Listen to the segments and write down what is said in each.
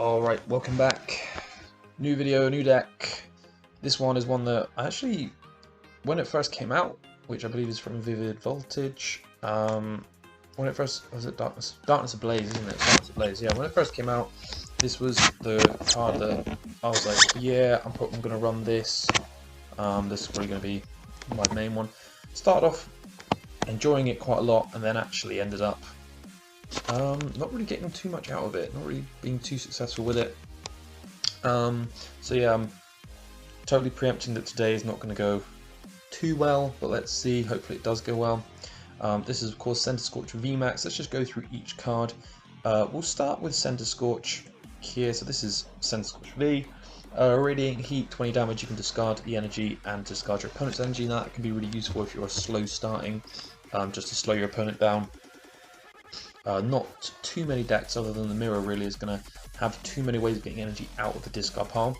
Alright, welcome back. New video, new deck. This one is one that I actually, when it first came out, which I believe is from Vivid Voltage, when it first, was it Darkness Ablaze, isn't it? Darkness Ablaze, yeah, when it first came out, this was the card that I was like, yeah, I'm going to run this. This is probably going to be my main one. Started off enjoying it quite a lot, and then actually ended up not really getting too much out of it, not really being too successful with it. So yeah, I'm totally preempting that today is not going to go too well, but let's see, hopefully it does go well. This is of course Centiskorch VMAX. Let's just go through each card. We'll start with Centiskorch here. So this is Centiskorch V. Radiating Heat, 20 damage, you can discard the energy and discard your opponent's energy. Now that can be really useful if you're slow starting, just to slow your opponent down. Not too many decks other than the mirror really is going to have too many ways of getting energy out of the discard pile,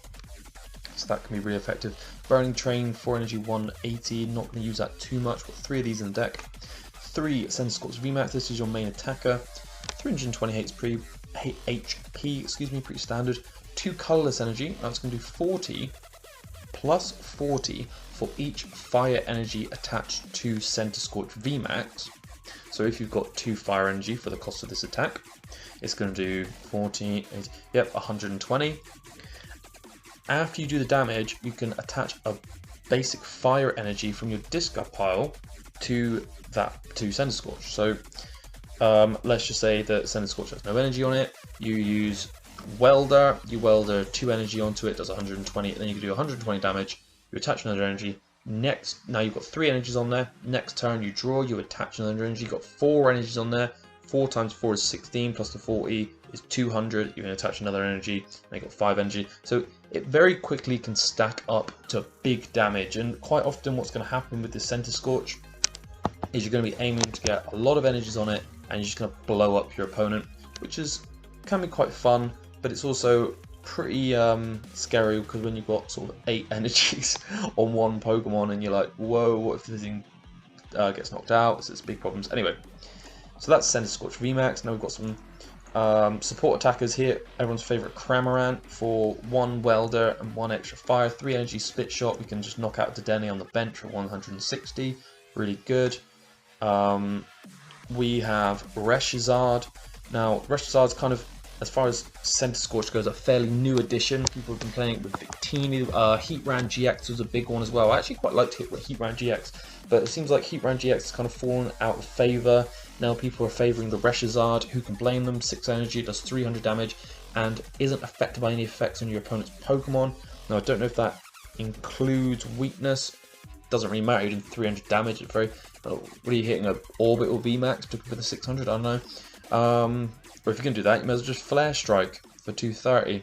so that can be really effective. Burning Train, 4 energy, 180, not going to use that too much. Got 3 of these in the deck. 3 Centiskorch VMAX, this is your main attacker. 320 HP, pretty standard. 2 colorless energy, that's going to do 40 plus 40 for each fire energy attached to Centiskorch VMAX. So if you've got 2 fire energy for the cost of this attack, it's going to do 40, 80, yep, 120. After you do the damage, you can attach a basic fire energy from your discard pile to Centiskorch. So let's just say that Centiskorch has no energy on it. You use Welder, you welder 2 energy onto it, does 120, and then you can do 120 damage. You attach another energy. Next, now you've got 3 energies on there. Next turn you draw, you attach another energy. You've got 4 energies on there. 4 times 4 is 16, plus the 40 is 200. You can attach another energy, and you've got 5 energy. So it very quickly can stack up to big damage. And quite often what's going to happen with this Centiskorch is you're going to be aiming to get a lot of energies on it, and you're just going to blow up your opponent, which can be quite fun, but it's also pretty scary, because when you've got sort of 8 energies on one Pokemon and you're like, whoa, what if this thing gets knocked out? It's big problems. Anyway, so that's Centiskorch VMAX. Now we've got some support attackers here. Everyone's favourite Cramorant for 1 welder and 1 extra fire. 3 energy split shot. We can just knock out Dedenne on the bench for 160. Really good. We have Reshiram. Now Reshiram's kind of, as far as Centiskorch goes, a fairly new addition. People have been playing it with Victini. Heatran GX was a big one as well. I actually quite liked Heatran GX, but it seems like Heatran GX has kind of fallen out of favour. Now people are favouring the Reshiram. Who can blame them? 6 energy, does 300 damage, and isn't affected by any effects on your opponent's Pokemon. Now I don't know if that includes weakness. Doesn't really matter. You're doing 300 damage. It's very really hitting an orbital VMAX, particularly for the 600. I don't know. But if you can do that, you may as well just Flare Strike for 230.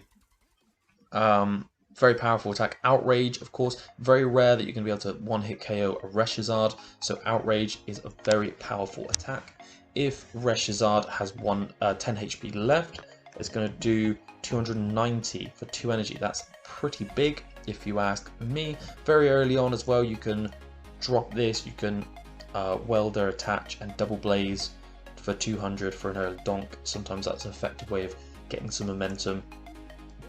Very powerful attack. Outrage, of course, very rare that you're going to be able to one-hit KO a Reshiram, so Outrage is a very powerful attack. If Reshiram has 10 HP left, it's going to do 290 for 2 energy. That's pretty big, if you ask me. Very early on as well, you can drop this, you can welder, attach, and double blaze for 200 for an early donk. Sometimes that's an effective way of getting some momentum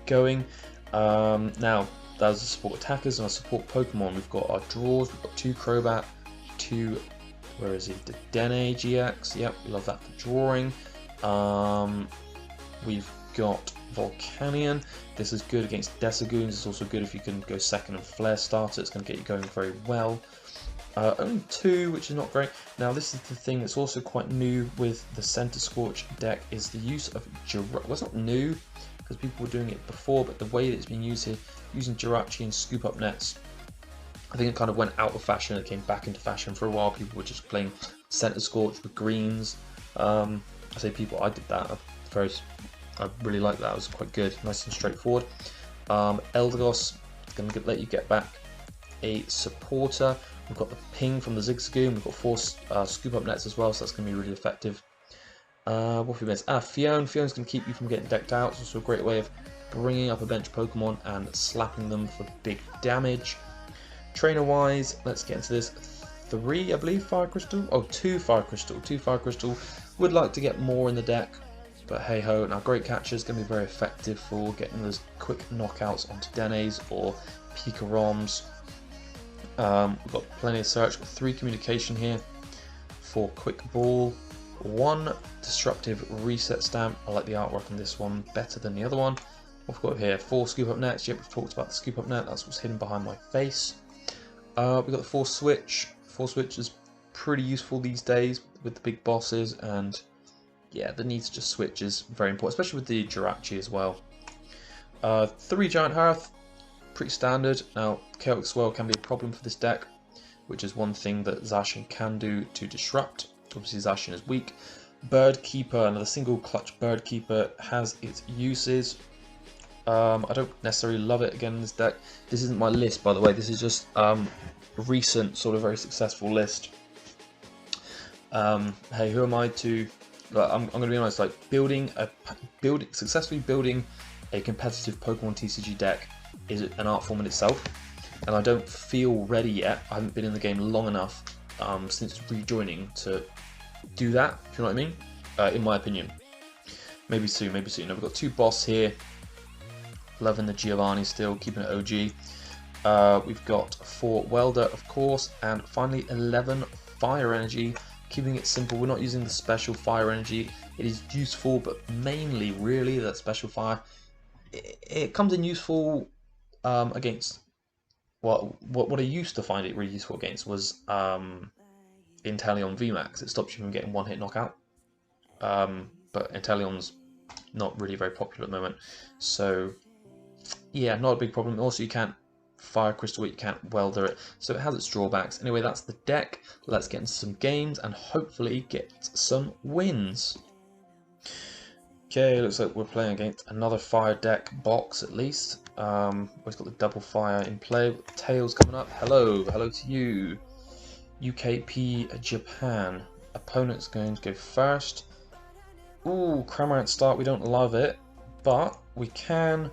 going. Now, those are support attackers and our support Pokemon. We've got our draws, we've got 2 Crobat, 2, where is it, Dedenne-GX, yep, we love that for drawing. We've got Volcanion. This is good against Zigzagoons. It's also good if you can go second and Flare Starter. It's going to get you going very well. Only 2, which is not great. Now this is the thing that's also quite new with the Centiskorch deck, is the use of Jirachi. Well, it's not new, because people were doing it before, but the way that it's being used here, using Jirachi and Scoop Up Nets, I think it kind of went out of fashion and came back into fashion for a while. People were just playing Centiskorch with greens. I say people, I did that. I really like that. It was quite good, nice and straightforward. Eldegoss is going to let you get back a supporter. We've got the ping from the Zigzagoon. We've got 4 Scoop Up Nets as well, so that's going to be really effective. What have we missed? Phione. Phione's going to keep you from getting decked out. It's also a great way of bringing up a bench Pokemon and slapping them for big damage. Trainer-wise, let's get into this. 3, I believe, Fire Crystal. Oh, 2 Fire Crystal. 2 Fire Crystal. Would like to get more in the deck. But hey ho, now Great Catcher is going to be very effective for getting those quick knockouts onto Dedennes or Pikaroms. We've got plenty of search, 3 communication here, 4 quick ball, 1 disruptive reset stamp. I like the artwork on this one better than the other one. What we've got here, 4 scoop up nets. Yep, we've talked about the scoop up net, that's what's hidden behind my face. We've got the 4 switch. 4 switch is pretty useful these days with the big bosses, and yeah, the need to just switch is very important, especially with the Jirachi as well. 3 Giant Hearth, pretty standard. Now, Chaotic Swell can be a problem for this deck, which is one thing that Zacian can do to disrupt. Obviously, Zacian is weak. Bird Keeper, another single clutch Bird Keeper, has its uses. I don't necessarily love it again in this deck. This isn't my list, by the way. This is just a recent, sort of very successful list. Hey, who am I to? I'm going to be honest. Like successfully building a competitive Pokemon TCG deck is an art form in itself, and I don't feel ready yet. I haven't been in the game long enough since rejoining to do that. If you know what I mean? In my opinion, maybe soon. Maybe soon. Now, we've got 2 boss here. Loving the Giovanni still, keeping it OG. We've got 4 Welder, of course, and finally 11 Fire Energy. Keeping it simple, we're not using the special Fire Energy. It is useful, but mainly, really, that special Fire. It comes in useful against. Well, what I used to find it really useful against was Inteleon VMAX. It stops you from getting one-hit knockout. But Inteleon's not really very popular at the moment, so yeah, not a big problem. Also, you can't Fire Crystal it, you can't Welder it, so it has its drawbacks. Anyway, that's the deck. Let's get into some games and hopefully get some wins. Okay, looks like we're playing against another Fire deck box at least. We've got the double Fire in play. Tails coming up. Hello to you. UKP Japan. Opponent's going to go first. Ooh, Cramorant start. We don't love it, but we can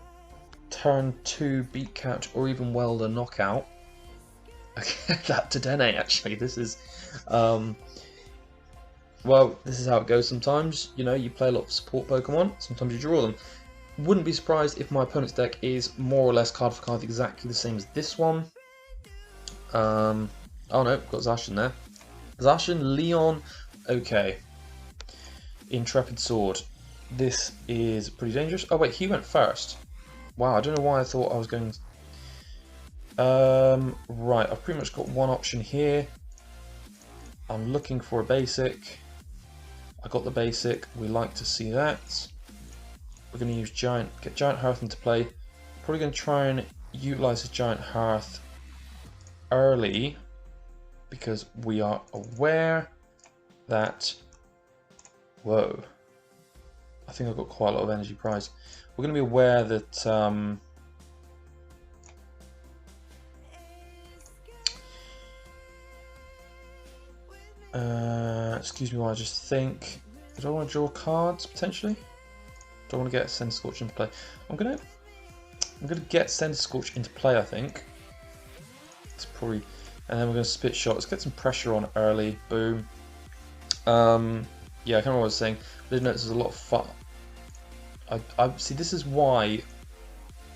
turn 2 beat catch or even Welder knockout. Okay, that Dedenne actually. This is well, this is how it goes sometimes. You know, you play a lot of support Pokemon, sometimes you draw them. Wouldn't be surprised if my opponent's deck is more or less card for card exactly the same as this one. Oh no, got Zacian there. Zacian, Leon, okay. Intrepid Sword. This is pretty dangerous. Oh wait, he went first. Wow, I don't know why I thought I was going. Right, I've pretty much got one option here. I'm looking for a basic. I got the basic. We like to see that. We're going to use get Giant Hearth into play. Probably going to try and utilize the Giant Hearth early because we are aware that. Whoa. I think I've got quite a lot of energy prize. We're going to be aware that excuse me while I just think. Do I want to draw cards potentially? Do I want to get Centiskorch into play? I'm gonna get Centiskorch into play, I think. It's probably, and then we're gonna spit shot. Let's get some pressure on early. Boom. Yeah, I can't remember what I was saying. I did notice there's a lot of fun. I see. This is why.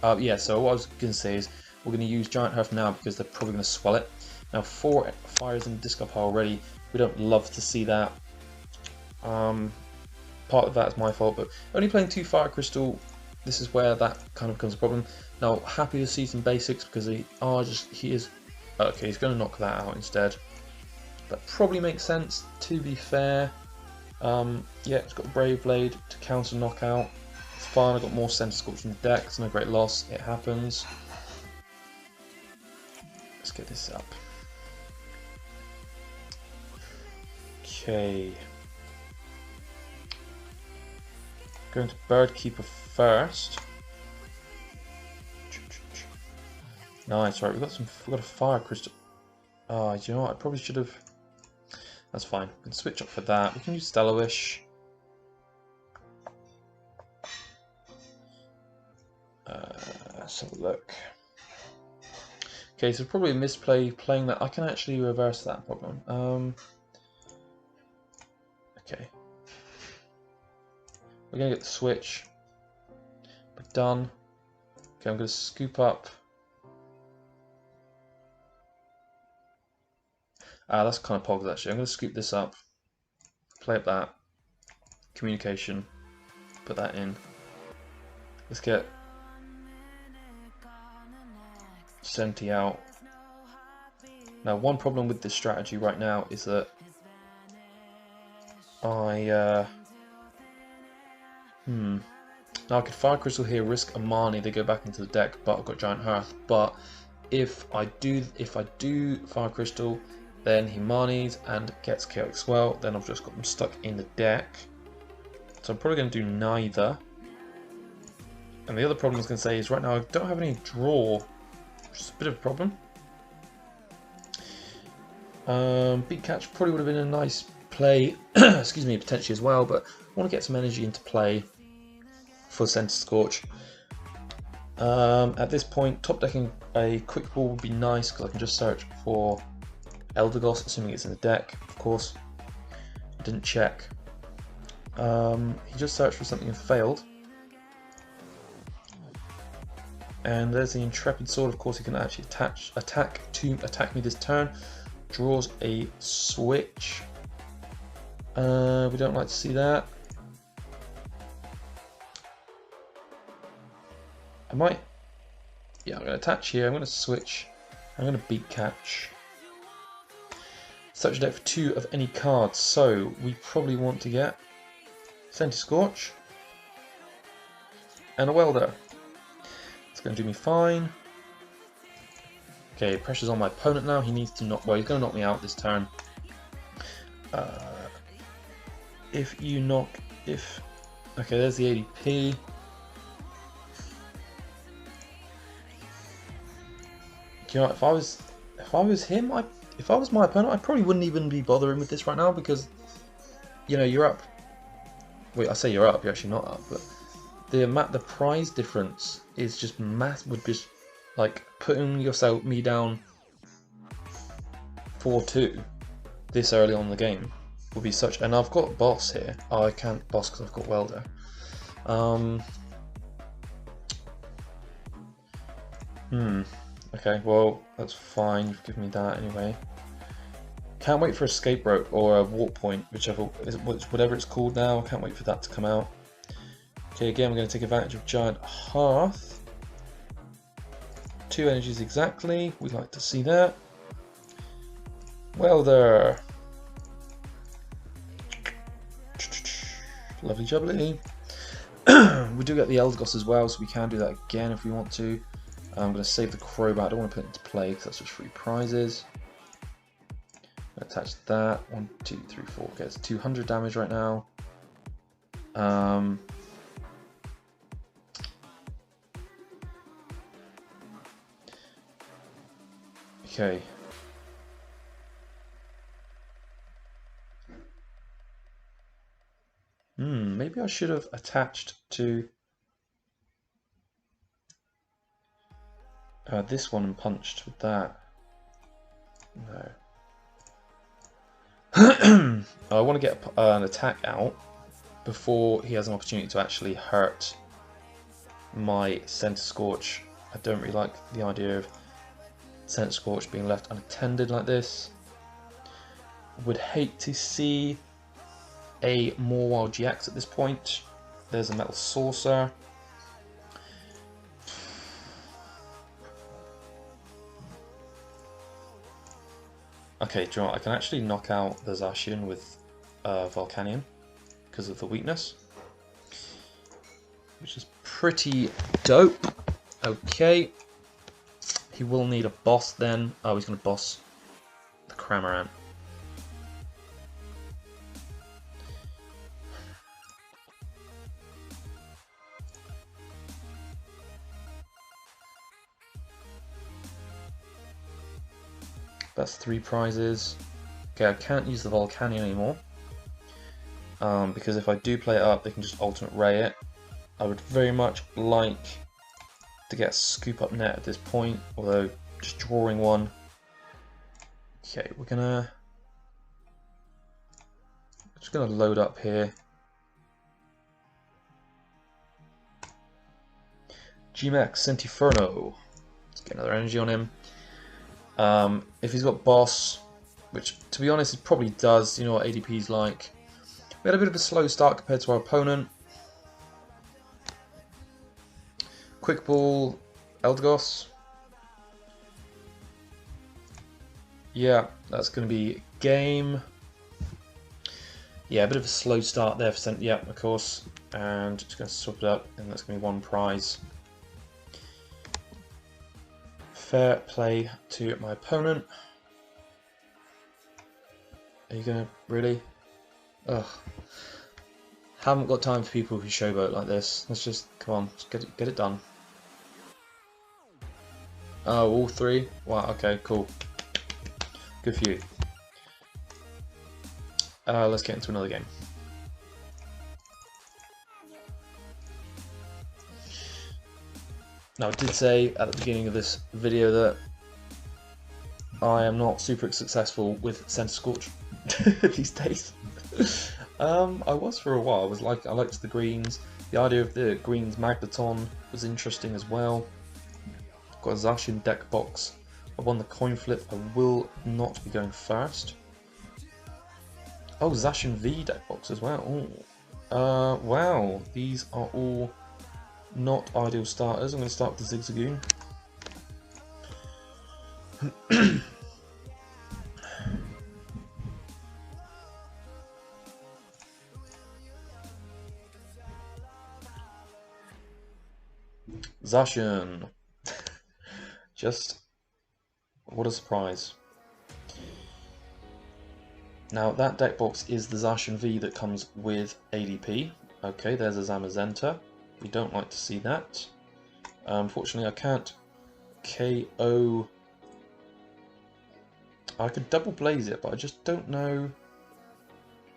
Yeah. So what I was gonna say is we're gonna use Giant Hearth now because they're probably gonna swell it. Now 4 fires in the discard pile already. We don't love to see that. Part of that is my fault, but only playing 2 Fire Crystal, this is where that kind of becomes a problem. Now, happy to see some basics because he is okay. He's going to knock that out instead. That probably makes sense. To be fair, yeah, it's got Brave Blade to counter knockout. It's fine. I got more Centiskorch in the deck. It's no great loss. It happens. Let's get this up. Okay. Going to Bird Keeper first. Nice, right? We've got a Fire Crystal. Oh, do you know what? I probably should have. That's fine. We can switch up for that. We can use Stellar Wish. Let's have a look. Okay, so probably a misplay playing that. I can actually reverse that problem. Okay. We're going to get the switch. We're done. Okay, I'm going to scoop up. That's kind of pogs actually. I'm going to scoop this up. Play up that. Communication. Put that in. Let's get Centi out. Now, one problem with this strategy right now is that now I could Fire Crystal here, risk a Marnie, they go back into the deck, but I've got Giant Hearth. But if I do Fire Crystal, then he Marnies and gets Chaotic Swell, then I've just got them stuck in the deck. So I'm probably going to do neither. And the other problem I was going to say is right now I don't have any draw, which is a bit of a problem. Big Catch probably would have been a nice play, excuse me, potentially as well, but I want to get some energy into play for Centiskorch. At this point, top decking a Quick Ball would be nice because I can just search for Eldegoss, assuming it's in the deck, of course. I didn't check. He just searched for something and failed. And there's the Intrepid Sword. Of course, he can actually attack me this turn. Draws a switch. We don't like to see that. I might. Yeah, I'm going to attach here. I'm going to switch. I'm going to beat catch. Such a deck for 2 of any cards. So we probably want to get Centiskorch and a Welder. It's going to do me fine. Okay, pressure's on my opponent now. He needs to knock. Well, he's going to knock me out this turn. Okay, there's the ADP. You know, if I was him, if I was my opponent, I probably wouldn't even be bothering with this right now because, you know, you're up. Wait, I say you're up. You're actually not up, but the prize difference is just would be like putting me down 4-2 this early on in the game would be such. And I've got boss here. Oh, I can't boss because I've got Welder. Okay, well that's fine. You've given me that anyway. Can't wait for Escape Rope or a Warp Point, whatever it's called now. I can't wait for that to come out. Okay, again we're going to take advantage of Giant Hearth. 2 energies exactly. We'd like to see that. Welder. Lovely jubbly. We do get the Eldegoss as well, so we can do that again if we want to. I'm going to save the Crobat. I don't want to put it into play because that's just free prizes. Attach that. 1, 2, 3, 4. Okay, it's 200 damage right now. Okay. Maybe I should have attached to this one and punched with that. No. I want to get an attack out before he has an opportunity to actually hurt my Centiskorch. I don't really like the idea of Centiskorch being left unattended like this. Would hate to see a more wild GX at this point. There's a Metal Saucer. Okay, do you know what? I can actually knock out the Zacian with Volcanion because of the weakness, which is pretty dope. Okay, he will need a boss then. Oh, he's going to boss the Cramorant. That's 3 prizes. Okay, I can't use the Volcanion anymore. Because if I do play it up, they can just alternate ray it. I would very much like to get a Scoop Up Net at this point, although just drawing one. Okay, we're just gonna load up here. G-Max Centiskorch. Let's get another energy on him. If he's got boss, which to be honest it probably does, you know what ADP's like. We had a bit of a slow start compared to our opponent. Quick ball, Eldegoss. Yeah, that's going to be game. Yeah, a bit of a slow start there for yeah, of course. And just going to swap it up, and that's going to be one prize. Fair play to my opponent. Are you going to really? Ugh. Haven't got time for people who showboat like this. Let's just, come on, just get it done. Oh, all three? Wow, okay, cool. Good for you. Let's get into another game. Now, I did say at the beginning of this video that I am not super successful with Centiskorch these days. I was for a while. I liked the greens. The idea of the greens Magneton was interesting as well. Got a Zacian deck box. I won the coin flip. I will not be going first. Oh, Zacian V deck box as well. Ooh. Wow, these are all not ideal starters. I'm going to start with the Zigzagoon. Zacian. Just, what a surprise. Now that deck box is the Zacian V that comes with ADP. Okay, there's a Zamazenta. We don't like to see that. Unfortunately I can't KO. I could double blaze it, but I just don't know.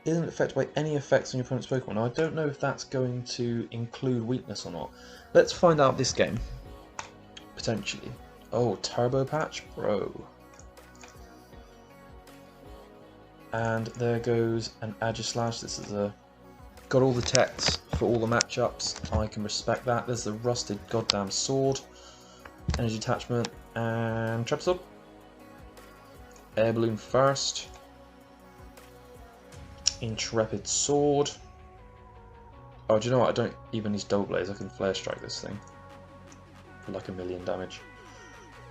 Isn't affected by any effects on your opponent's Pokemon. Now, I don't know if that's going to include weakness or not. Let's find out this game. Potentially. Oh, Turbo Patch? Bro. And there goes an Aegislash. This is got all the techs for all the matchups. I can respect that. There's the rusted goddamn sword. Energy attachment and Trapsub. Air Balloon first. Intrepid Sword. Oh, do you know what? I don't even need Double Blaze. I can Flare Strike this thing for like 1,000,000 damage.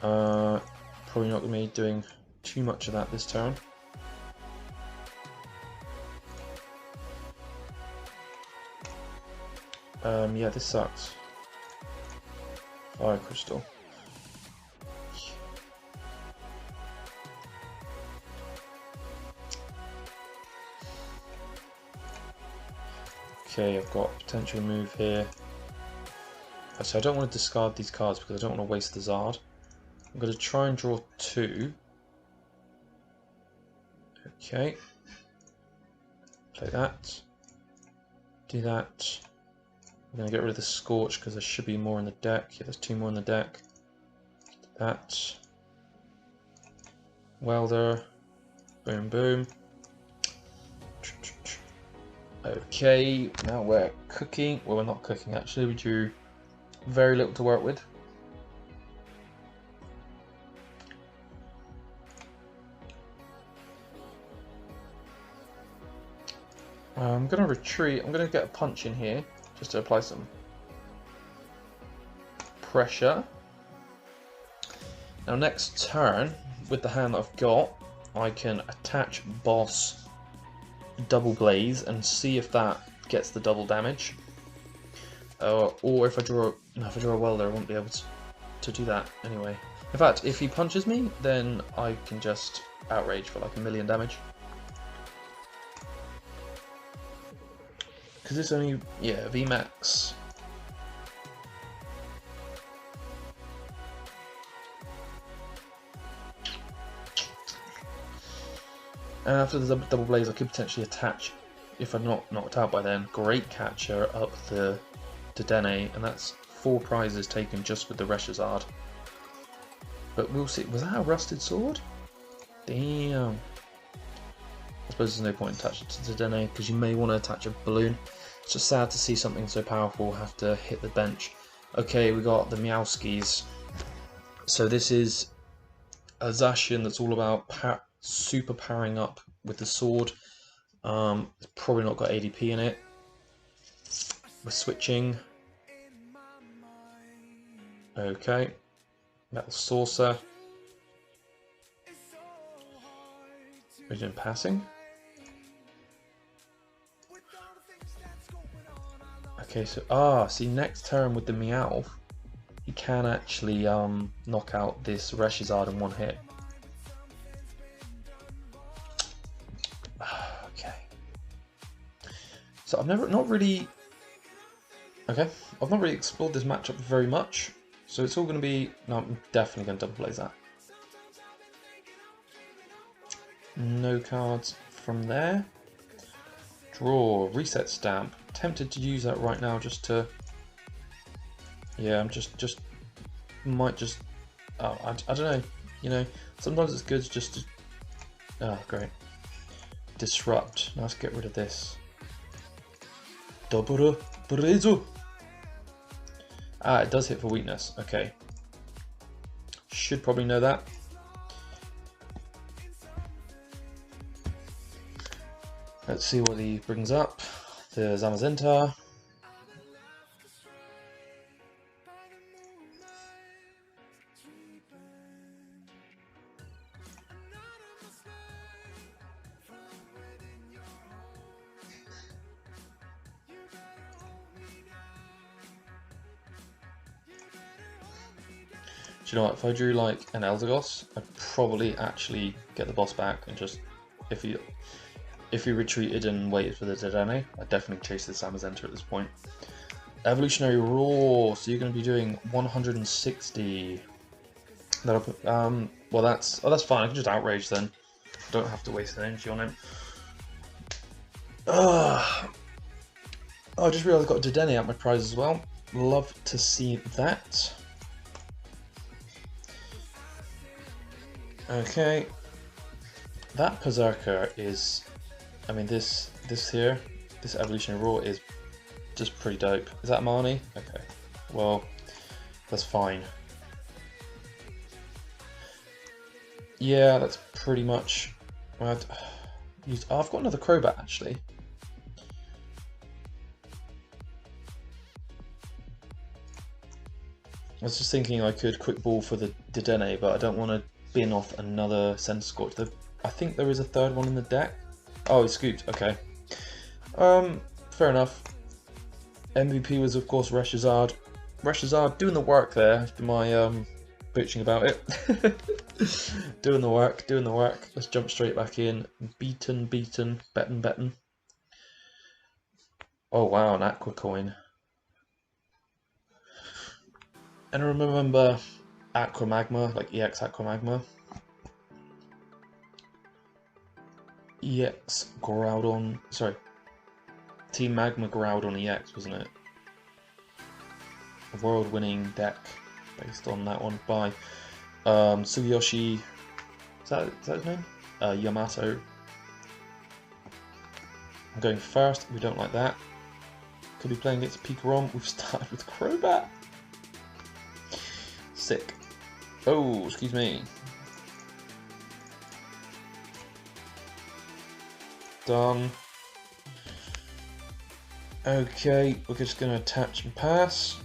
Probably not going to be doing too much of that this turn. Yeah, this sucks. Fire Crystal. Okay, I've got a potential move here. So I don't want to discard these cards because I don't want to waste the Zard. I'm going to try and draw 2. Okay. Play that. Do that. I'm going to get rid of the Scorch because there should be more in the deck. Yeah, there's 2 more in the deck. That. Welder. Boom, boom. Okay, now we're cooking. Well, we're not cooking actually. We drew very little to work with. I'm going to retreat. I'm going to get a punch in here just to apply some pressure. Now next turn, with the hand that I've got, I can attach Boss Double Blaze and see if that gets the double damage. Or if I draw a Welder, I won't be able to do that anyway. In fact, if he punches me, then I can just Outrage for like 1,000,000 damage. Because it's only, yeah, VMAX. And after the double blaze, I could potentially attach, if I'm not knocked out by then, Great Catcher up the Dedenne, and that's 4 prizes taken just with the Reshiram. But we'll see. Was that a rusted sword? Damn. I suppose there's no point in attaching to Dedenne because you may want to attach a balloon. It's just sad to see something so powerful have to hit the bench Okay, we got the Meowskis. So this is a Zacian that's all about super powering up with the sword. It's probably not got ADP in it. We're switching. Okay. Metal Saucer. We're doing passing. Okay, so see, next turn with the Meowth, he can actually knock out this Reshiram in one hit. Okay. So I've not really explored this matchup very much. So it's all going to be, no, I'm definitely going to double blaze that. No cards from there. Draw, reset stamp. Tempted to use that right now just to, yeah, I'm might just, oh, I don't know, you know, sometimes it's good just to, oh, great. Disrupt. Now let's get rid of this. Double Brezo. Ah, it does hit for weakness. Okay. Should probably know that. Let's see what he brings up. The Zamazenta. Do you know what, if I drew like an Eldegoss, I'd probably actually get the boss back and just, if he retreated and waited for the Dedenne, I'd definitely chase the Zamazenta at this point. Evolutionary Roar, so you're going to be doing 160. That'll put, well that's fine, I can just Outrage then. Don't have to waste an energy on him. Oh, I just realised I got Dedenne out my prize as well. Love to see that. Okay, that Berserker is, I mean this Evolutionary Roar is just pretty dope. Is that Marnie? Okay, well, that's fine. Yeah, that's pretty much, I've got another Crobat actually. I was just thinking I could quick ball for the Dedenne, but I don't want to bin off another Centiskorch. I think there is a third one in the deck. Oh, it's scooped. Okay. Fair enough. MVP was of course Reshiram. Reshiram doing the work there after my bitching about it. doing the work. Let's jump straight back in. Beaten, betting. Oh wow, an Aqua coin. And I remember Aqua Magma, like EX Aqua Magma. EX Groudon, sorry, Team Magma Groudon EX, wasn't it? A world-winning deck based on that one by Tsuyoshi, is that his name? Yamato. I'm going first, we don't like that. Could be playing against Pikarom, we've started with Crobat. Sick. Oh, excuse me. Done. Okay, we're just going to attach and pass.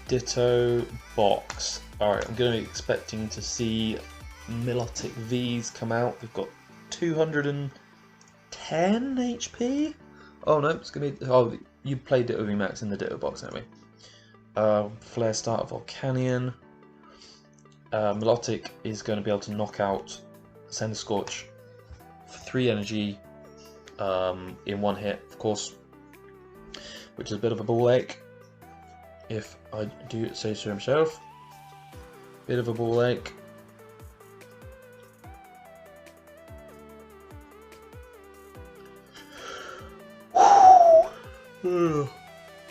Ditto box. Alright, I'm going to be expecting to see Milotic V's come out. We've got 210 HP? Oh no, it's going to be... Oh, you played Ditto VMAX in the Ditto box, anyway. Flare Starter Volcanion. Milotic is going to be able to knock out Centiskorch for 3 energy in one hit, of course, which is a bit of a ball ache. If I do say so himself, bit of a ball ache.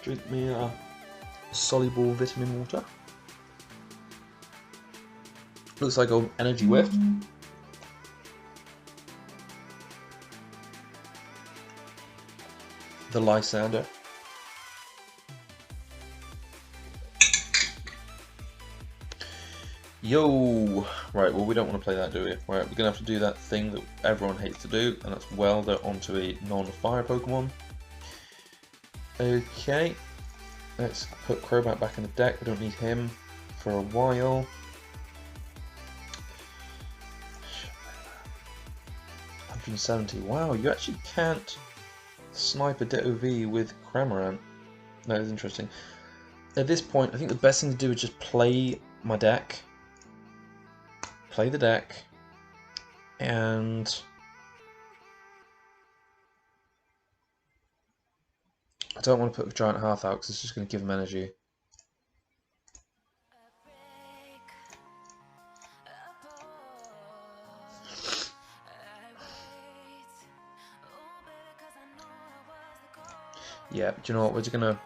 Drink me a soluble vitamin water. Looks like an energy whiff. The Lysander. Yo! Right, well we don't want to play that, do we? Right, we're going to have to do that thing that everyone hates to do, and that's Welder onto a non-fire Pokemon. Okay, let's put Crobat back in the deck. We don't need him for a while. 170. Wow, you actually can't snipe a Ditto V with Cramorant. That is interesting. At this point, I think the best thing to do is just play my deck. Play the deck. And I don't want to put Giant Hearth out because it's just going to give him energy. Yeah, do you know what? We're just gonna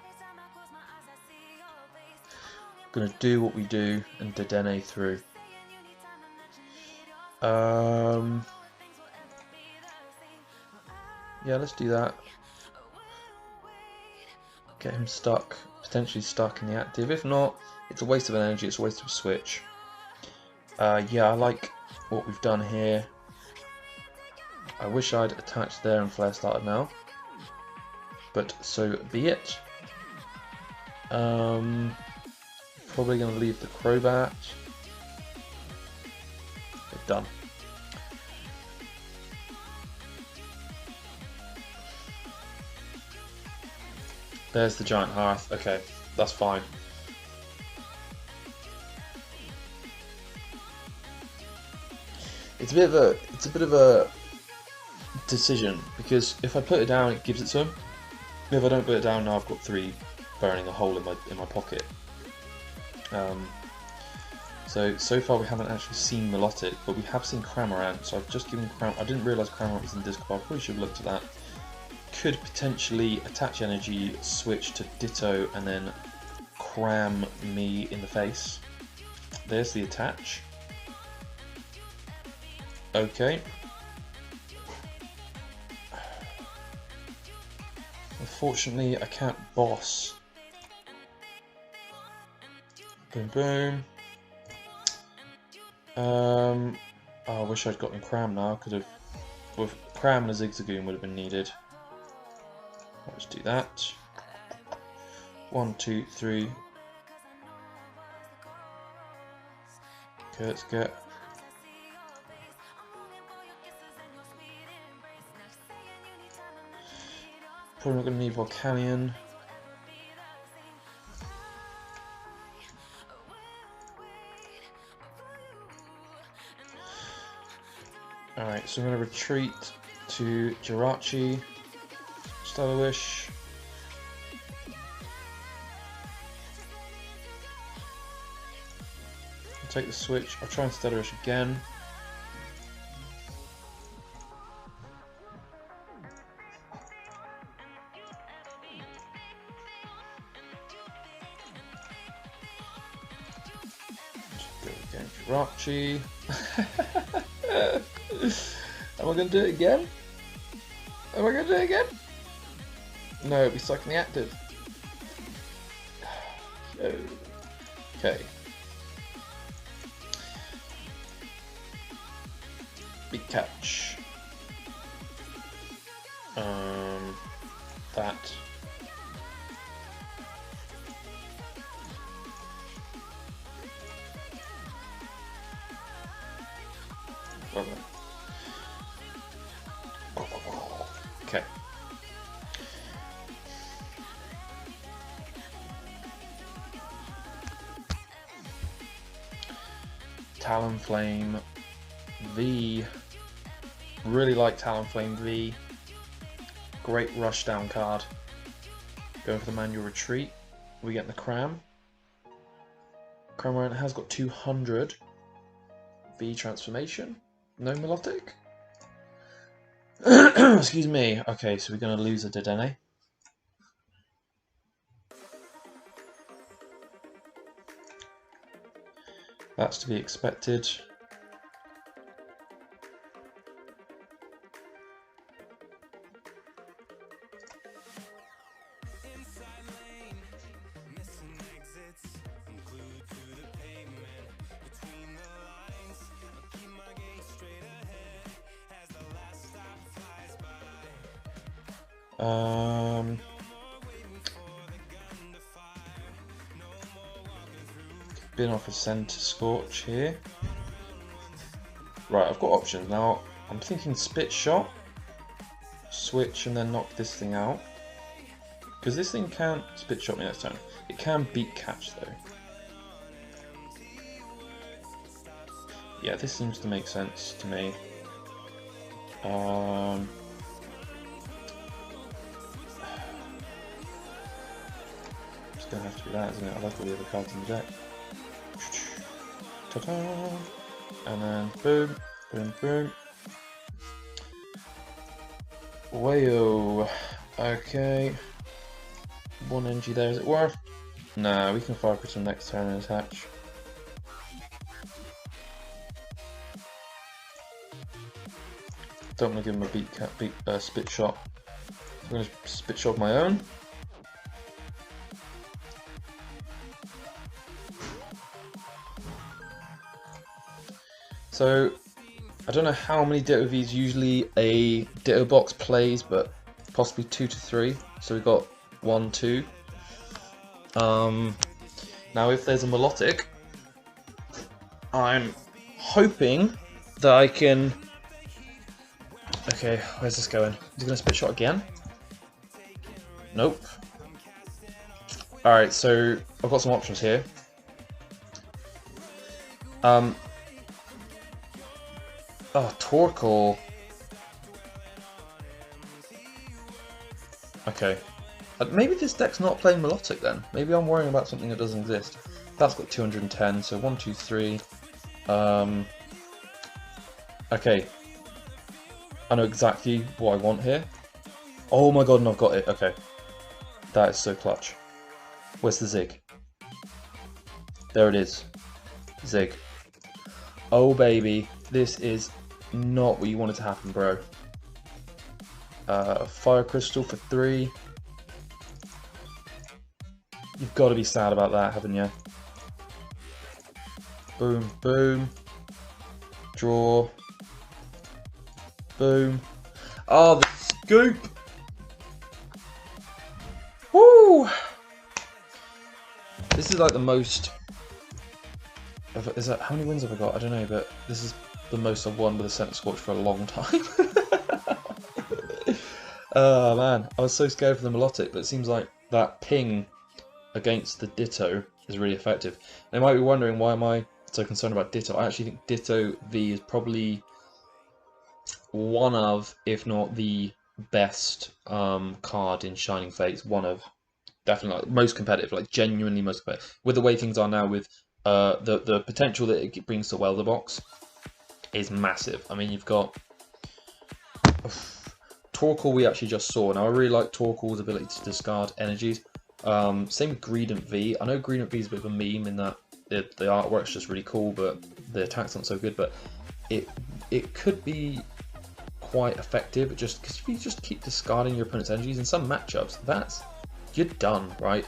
do what we do and Dedenne through. Yeah, let's do that. Get him stuck, potentially stuck in the active. If not, it's a waste of energy. It's a waste of a switch. Yeah, I like what we've done here. I wish I'd attached there and flare started now. But so be it. Probably going to leave the Crobat. Okay, done. There's the Giant Hearth. Okay, that's fine. It's a bit of a decision, because if I put it down, it gives it to him. If I don't put it down, now I've got 3 burning a hole in my pocket. So far we haven't actually seen Milotic, but we have seen Cramorant. So I've just given I didn't realise Cramorant was in Discord. I probably should have looked at that. Could potentially attach energy, switch to Ditto, and then cram me in the face. There's the attach. Okay. Unfortunately, I can't boss. Boom, boom. Oh, I wish I'd gotten Cram now. Could have. With Cram and a Zigzagoon would have been needed. Let's do that. 1, 2, 3. Okay, let's get. Probably not going to need Volcanion. Alright, so I'm going to retreat to Jirachi, Stylish. I'll take the switch. I'll try and Stylish again. Jirachi. Am I going to do it again? Am I going to do it again? No, it'll be stuck in the active. Okay. Big catch. That. Okay. Talonflame V. Really like Talonflame V. Great rushdown card. Going for the manual retreat. We get the Cram. Cramorant has got 200. V transformation. No Milotic. Excuse me. Okay, so we're going to lose a Dedenne. That's to be expected. Been off a Centiskorch here. Right, I've got options now. I'm thinking Spit Shot, switch, and then knock this thing out. Because this thing can't Spit Shot me next turn. It can beat Catch though. Yeah, this seems to make sense to me. It's gonna have to be that, isn't it? I like all the other cards in the deck. Ta-da! And then boom, boom, boom. Wayo. Okay. One energy there, is it worth? Nah, we can Fire Crystal next turn and attach. Don't want to give him a Spit Shot. I'm going to Spit Shot my own. So, I don't know how many Ditto Vs usually a Ditto box plays, but possibly 2 to 3. So we've got 1, 2. Now if there's a Melodic, I'm hoping that I can... Okay, where's this going? Is he going to Spit Shot again? Nope. Alright, so I've got some options here. Oh, Torkoal. Okay. Maybe this deck's not playing Melodic then. Maybe I'm worrying about something that doesn't exist. That's got 210, so 1, 2, 3. Okay. I know exactly what I want here. Oh my god, and I've got it. Okay. That is so clutch. Where's the Zig? There it is. Zig. Oh baby. This is not what you wanted to happen, bro. Fire Crystal for 3. You've got to be sad about that, haven't you? Boom, boom. Draw. Boom. Oh, the scoop! Woo! This is like the most... Is that, how many wins have I got? I don't know, but this is the most I've won with a Centiskorch for a long time. Oh man, I was so scared for the Melodic, but it seems like that ping against the Ditto is really effective. They might be wondering, why am I so concerned about Ditto? I actually think Ditto V is probably one of, if not the best card in Shining Fates. One of, definitely, like, most competitive, like genuinely most competitive. With the way things are now, with the potential that it brings to Welder box is massive. I mean, you've got Torkoal we actually just saw. Now I really like Torkoal's ability to discard energies. Same with Greedent V. I know Greedent V is a bit of a meme in that the artwork's just really cool, but the attacks aren't so good. But it could be quite effective, just because if you just keep discarding your opponent's energies in some matchups, you're done, right?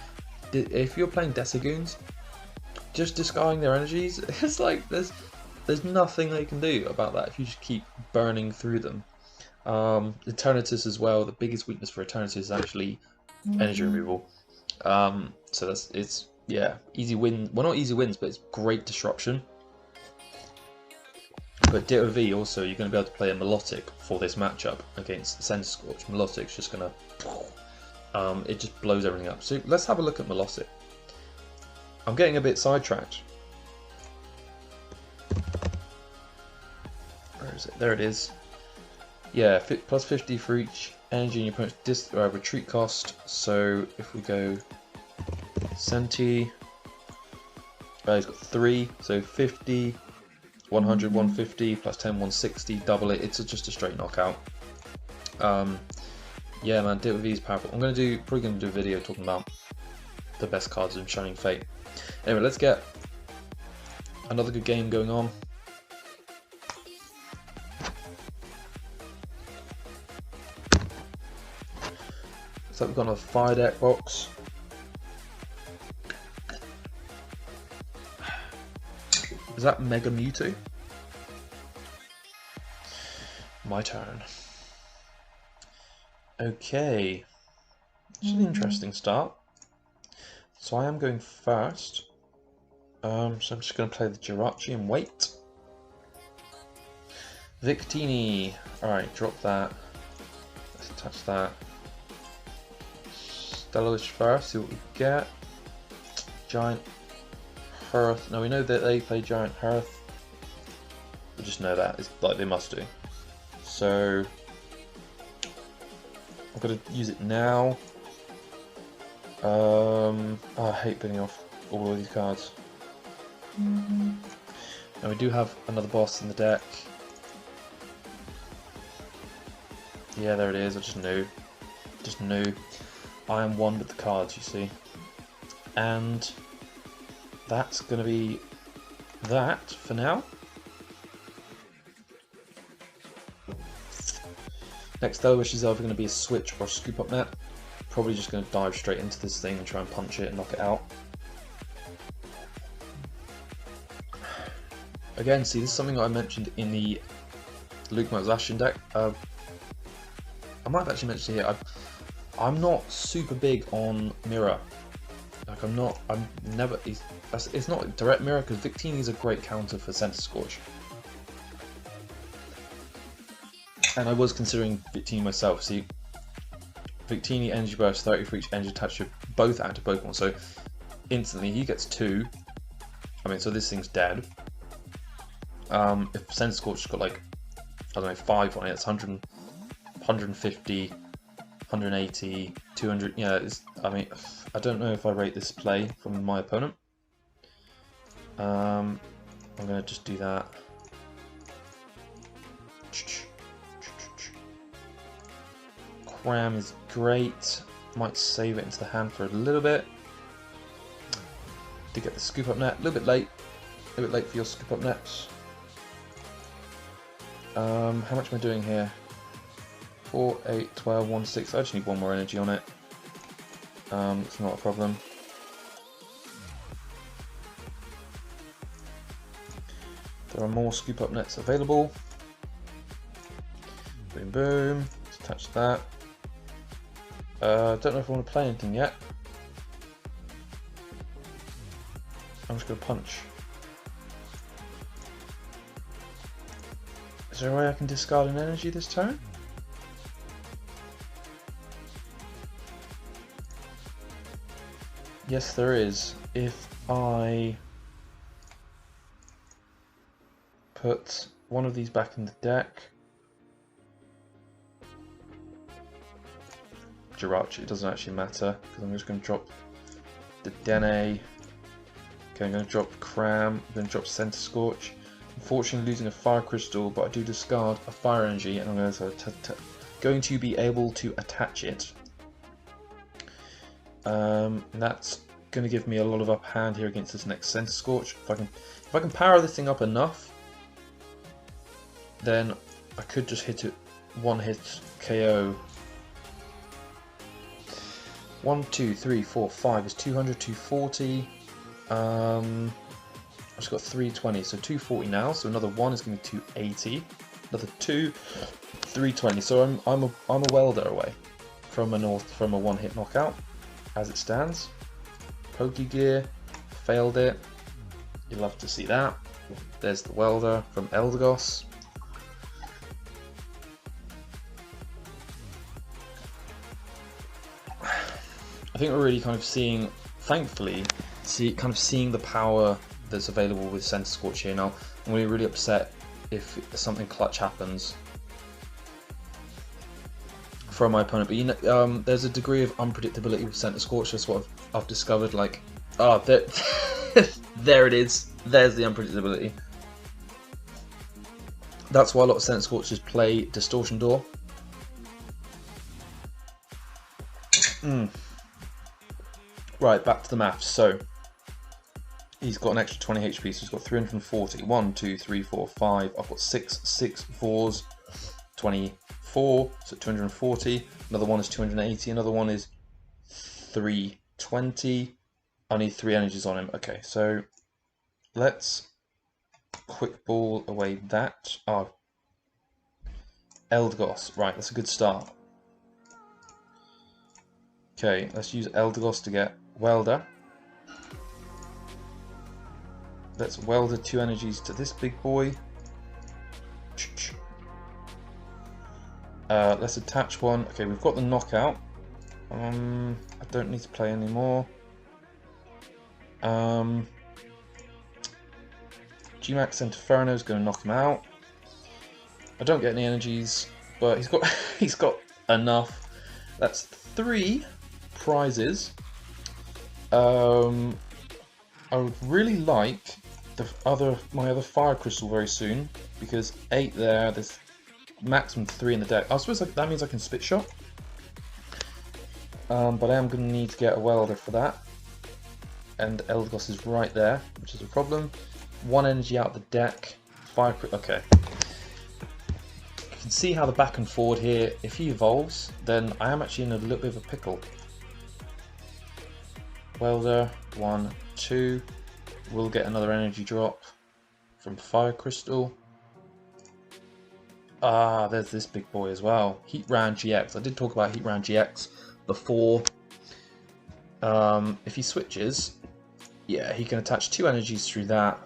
If you're playing Zigzagoons, just discarding their energies, it's like there's nothing they can do about that if you just keep burning through them. Eternatus as well. The biggest weakness for Eternatus is actually energy removal. So it's easy win. Well, not easy wins, but it's great disruption. But Ditto V also, you're going to be able to play a Melodic for this matchup against Centiskorch. Melodic's just going to, it just blows everything up. So let's have a look at Melodic. I'm getting a bit sidetracked. Where is it? There it is. Yeah, plus 50 for each energy in your opponent's retreat cost. So if we go Centi, he's got 3, so 50, 100, 150, plus 10, 160, double it. It's just a straight knockout. Yeah, man, Ditto V is powerful. I'm probably gonna do a video talking about the best cards in Shining Fate. Anyway, let's get Another good game going on. So we've got another fire deck box. Is that Mega Mewtwo? My turn. Okay. It's an interesting start. So I am going first. So I'm just going to play the Jirachi and wait. Victini. Alright, drop that. Let's attach that. Stellarish first, see what we get. Giant Hearth. Now we know that they play Giant Hearth. We just know that. It's like they must do. So I'm going to use it now. Oh, I hate bidding off all of these cards. Now we do have another boss in the deck. Yeah, there it is. I just knew. Just knew. I am one with the cards, you see. And that's going to be that for now. Next though, which is either going to be a Switch or a Scoop Up Net. Probably just going to dive straight into this thing and try and punch it and knock it out. Again, see, this is something I mentioned in the Luke Ashen deck. I might have actually mentioned it here. I'm not super big on mirror. Like I'm never. It's not direct mirror because Victini is a great counter for Centiskorch. And I was considering Victini myself. See, Victini Energy Burst 30 for each energy attached to both active Pokemon. So instantly he gets 2. I mean, so this thing's dead. If Centiskorch has got like, I don't know, 5 on it, it's 100, 150, 180, 200. Yeah, I mean, I don't know if I rate this play from my opponent. I'm gonna just do that. Cram is great. Might save it into the hand for a little bit. Did get the Scoop Up Net. A little bit late. A little bit late for your Scoop Up Nets. How much am I doing here? 4, 8, 12, 1, 6. I just need one more energy on it. It's not a problem. There are more Scoop Up Nets available. Boom, boom. Let's attach that. Don't know if I want to play anything yet. I'm just going to punch. Is there a way I can discard an energy this turn? Yes, there is. If I put one of these back in the deck. Jirachi, it doesn't actually matter because I'm just going to drop the Dedenne. Okay, I'm going to drop Cram, I'm going to drop Centiskorch. Unfortunately losing a Fire Crystal, but I do discard a Fire Energy and I'm going to be able to attach it. And that's going to give me a lot of upper hand here against this next Centiskorch. If I can power this thing up enough, then I could just hit it one hit KO. 1, 2, 3, 4, 5 is 200, 240. I've just got 320, so 240 now. So another 1 is going to be 280. Another 2, 320. So I'm a welder away from a one-hit knockout, as it stands. Pokegear, failed it. You love to see that. There's the welder from Eldegoss. I think we're really kind of seeing, thankfully, kind of seeing the power that's available with Centiskorch here now. I'm going to be really upset if something clutch happens from my opponent. But you know, there's a degree of unpredictability with Centiskorch. That's what I've discovered. Like, oh, there it is. There's the unpredictability. That's why a lot of Centiskorches play Distortion Door. Right, back to the maths. So, he's got an extra 20 HP, so he's got 340. 1, 2, 3, 4, 5. I've got 6 4s, 24, so 240. Another one is 280. Another one is 320. I need 3 energies on him. Okay, so let's quick ball away that. Oh, Eldegoss. Right, that's a good start. Okay, let's use Eldegoss to get Welder. Let's Welder 2 energies to this big boy. Let's attach one. Okay, we've got the knockout. I don't need to play anymore. GMAX Inferno is going to knock him out. I don't get any energies, but he's got enough. That's 3 prizes. I would really like my other Fire Crystal very soon, because 8 there. There's maximum 3 in the deck. I suppose that means I can spit shot. But I am going to need to get a Welder for that. And Eldegoss is right there, which is a problem. 1 energy out of the deck. Okay. You can see how the back and forward here, if he evolves, then I am actually in a little bit of a pickle. Welder, 1, 2. We'll get another energy drop from Fire Crystal. Ah, there's this big boy as well. Heatran GX. I did talk about Heatran GX before. If he switches, yeah, he can attach 2 energies through that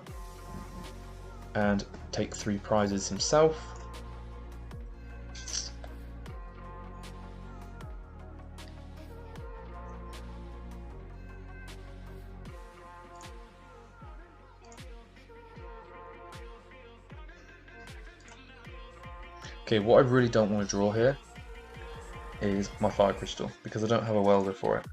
and take 3 prizes himself. Okay, what I really don't want to draw here is my Fire Crystal, because I don't have a Welder for it.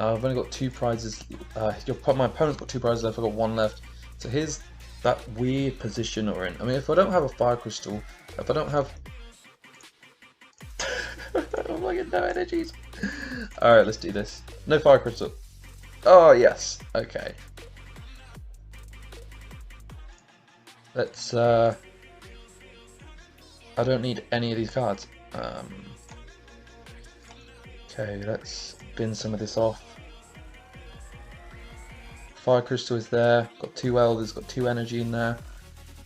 I've only got 2 prizes. My opponent's got 2 prizes left. I've got 1 left. So here's that weird position we're in. I mean, if I don't have a Fire Crystal, if I don't have... oh, I get no energies. Alright, let's do this. No Fire Crystal. Oh, yes. Okay. Let's, I don't need any of these cards. Okay, let's bin some of this off. Fire Crystal is there. Got 2 Welders, got 2 energy in there.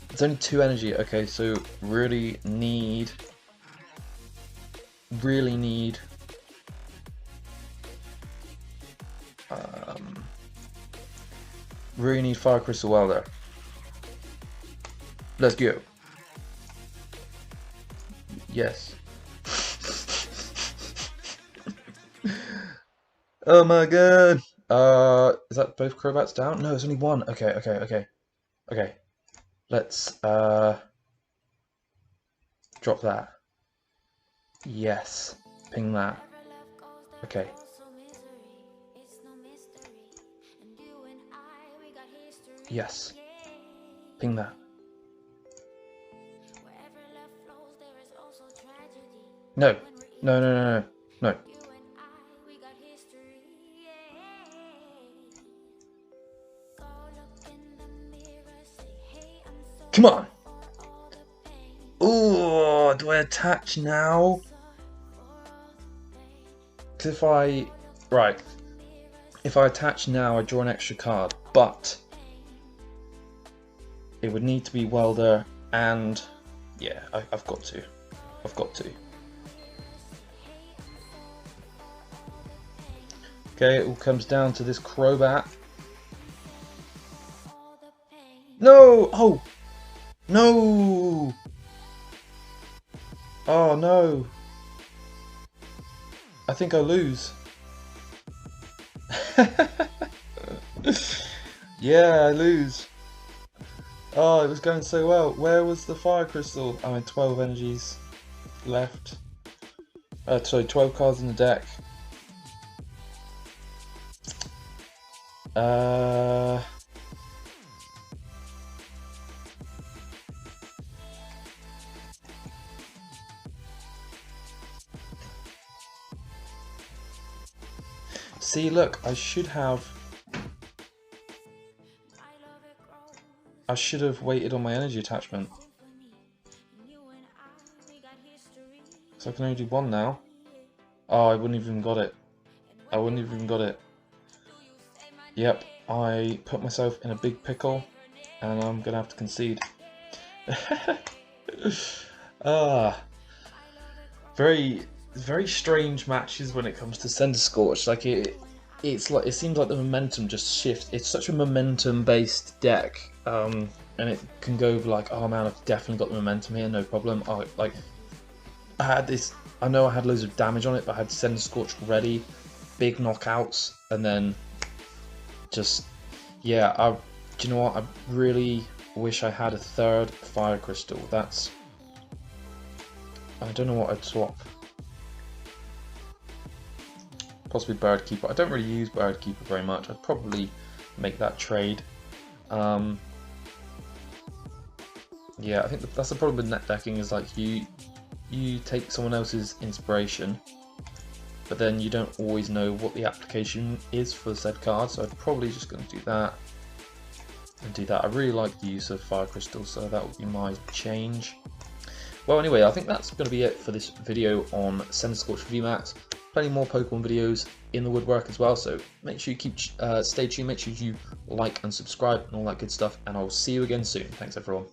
It's only 2 energy. Okay, so really need Fire Crystal Welder. Let's go. Yes. Oh my god. Is that both Crobats down? No, it's only 1. Okay. Let's drop that. Yes. Ping that. Okay. Yes. Ping that. No. No. Come on. Ooh, do I attach now? Because if I attach now, I draw an extra card, but it would need to be Welder, and yeah, I've got to. Okay, it all comes down to this Crobat. No! Oh! No! Oh no! I think I lose. Yeah, I lose. Oh, it was going so well. Where was the Fire Crystal? I mean, 12 energies left. Sorry, 12 cards in the deck. See, look, I should have waited on my energy attachment. So I can only do one now. Oh, I wouldn't even got it. I wouldn't even got it. Yep, I put myself in a big pickle, and I'm gonna have to concede. Very strange matches when it comes to Centiskorch. Like it seems like the momentum just shifts. It's such a momentum-based deck, and it can go like, oh man, I've definitely got the momentum here, no problem. I had this. I know I had loads of damage on it, but I had Centiskorch ready, big knockouts, and then just yeah. Do you know what? I really wish I had a third Fire Crystal. I don't know what I'd swap. Possibly Bird Keeper. I don't really use Bird Keeper very much. I'd probably make that trade. Yeah, I think that's the problem with net decking, is like you take someone else's inspiration, but then you don't always know what the application is for said card, so I'm probably just going to do that and do that. I really like the use of Fire Crystal, so that would be my change. Well, anyway, I think that's going to be it for this video on Centiskorch VMAX. Plenty more Pokemon videos in the woodwork as well, so make sure you stay tuned, make sure you like and subscribe and all that good stuff, and I'll see you again soon. Thanks everyone.